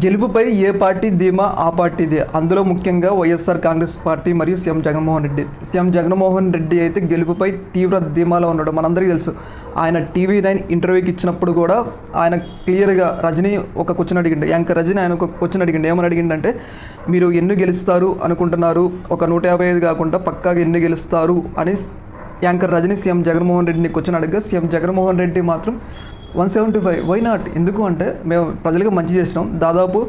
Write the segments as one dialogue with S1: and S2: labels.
S1: గెలుపుపై ఏ party ధీమా ఆ పార్టీదే. అందులో ముఖ్యంగా వైఎస్ఆర్ కాంగ్రెస్ పార్టీ మరియు సీఎం జగన్మోహన్ రెడ్డి. సీఎం జగన్మోహన్ రెడ్డి అయితే గెలుపుపై తీవ్ర ధీమాలో ఉన్నాడు. మనందరికీ తెలుసు. ఆయన TV9 ఇంటర్వ్యూకి ఇచ్చినప్పుడు కూడా ఆయన క్లియర్గా రజనీ ఒక క్వశ్చన్ అడిగిండు. యాంకర్ రజనీ ఆయన ఒక క్వశ్చన్ అడిగిండు. ఏమని అడిగిండంటే, మీరు ఎన్ని గెలుస్తారు అనుకుంటున్నారు, ఒక 155 కాకుండా పక్కాగా ఎన్ని గెలుస్తారు అని యాంకర్ రజనీ సీఎం జగన్మోహన్ రెడ్డిని క్వశ్చన్ అడగగా సీఎం జగన్మోహన్ రెడ్డి మాత్రం 175. Why not? ఎందుకు అంటే, మేము ప్రజలకు మంచి చేసినాం, దాదాపు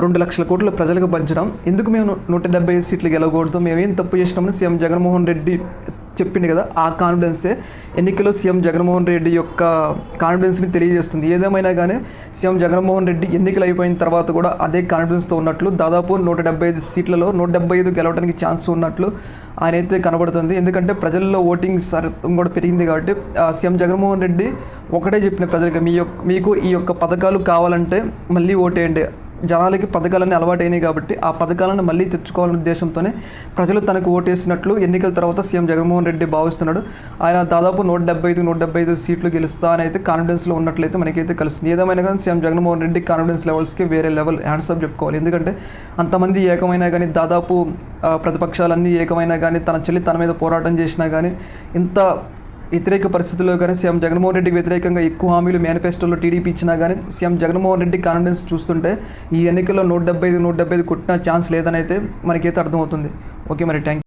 S1: 2 లక్షల కోట్లు ప్రజలకు పంచడం, ఎందుకు మేము 175 సీట్లు గెలవకూడదు, మేమేం తప్పు చేసినామని సీఎం జగన్మోహన్ రెడ్డి చెప్పింది కదా. ఆ కాన్ఫిడెన్సే ఎన్నికల్లో సీఎం జగన్మోహన్ రెడ్డి యొక్క కాన్ఫిడెన్స్ని తెలియజేస్తుంది. ఏదేమైనా కానీ సీఎం జగన్మోహన్ రెడ్డి ఎన్నికలు అయిపోయిన తర్వాత కూడా అదే కాన్ఫిడెన్స్తో ఉన్నట్లు, దాదాపు 175 సీట్లలో 175 గెలవడానికి ఛాన్స్ ఉన్నట్లు ఆయనైతే కనబడుతుంది. ఎందుకంటే ప్రజల్లో ఓటింగ్ శాతం కూడా పెరిగింది కాబట్టి సీఎం జగన్మోహన్ రెడ్డి ఒకటే చెప్పిన ప్రజలకు, మీకు ఈ యొక్క పథకాలు కావాలంటే మళ్ళీ ఓటేయండి. జనాలకి పథకాలన్నీ అలవాటైనాయి కాబట్టి ఆ పథకాలను మళ్ళీ తెచ్చుకోవాలనే ఉద్దేశంతోనే ప్రజలు తనకు ఓటేసినట్లు ఎన్నికల తర్వాత సీఎం జగన్మోహన్ రెడ్డి భావిస్తున్నాడు. ఆయన దాదాపు 175 సీట్లు గెలుస్తా అని అయితే కాన్ఫిడెన్స్లో ఉన్నట్లయితే మనకైతే కలుస్తుంది. ఏదేమైనా కానీ సీఎం జగన్మోహన్ రెడ్డి కాన్ఫిడెన్స్ లెవెల్స్కి వేరే లెవెల్ హ్యాండ్సప్ చెప్పుకోవాలి. ఎందుకంటే అంతమంది ఏకమైనా కానీ, దాదాపు ప్రతిపక్షాలన్నీ ఏకమైనా కానీ, తన చెల్లి తన మీద పోరాటం చేసినా కానీ, ఇంత వ్యతిరేక పరిస్థితుల్లో కానీ సీఎం జగన్మోహన్ రెడ్డికి వ్యతిరేకంగా ఎక్కువ హామీలు మేనిఫెస్టోలో టీడీపీ ఇచ్చినా కానీ సీఎం జగన్మోహన్ రెడ్డి కాన్ఫిడెన్స్ చూస్తుంటే ఈ ఎన్నికల్లో 175 కొట్టిన ఛాన్స్ లేదని అయితే మనకైతే అర్థమవుతుంది. ఓకే, మరి థ్యాంక్ యూ.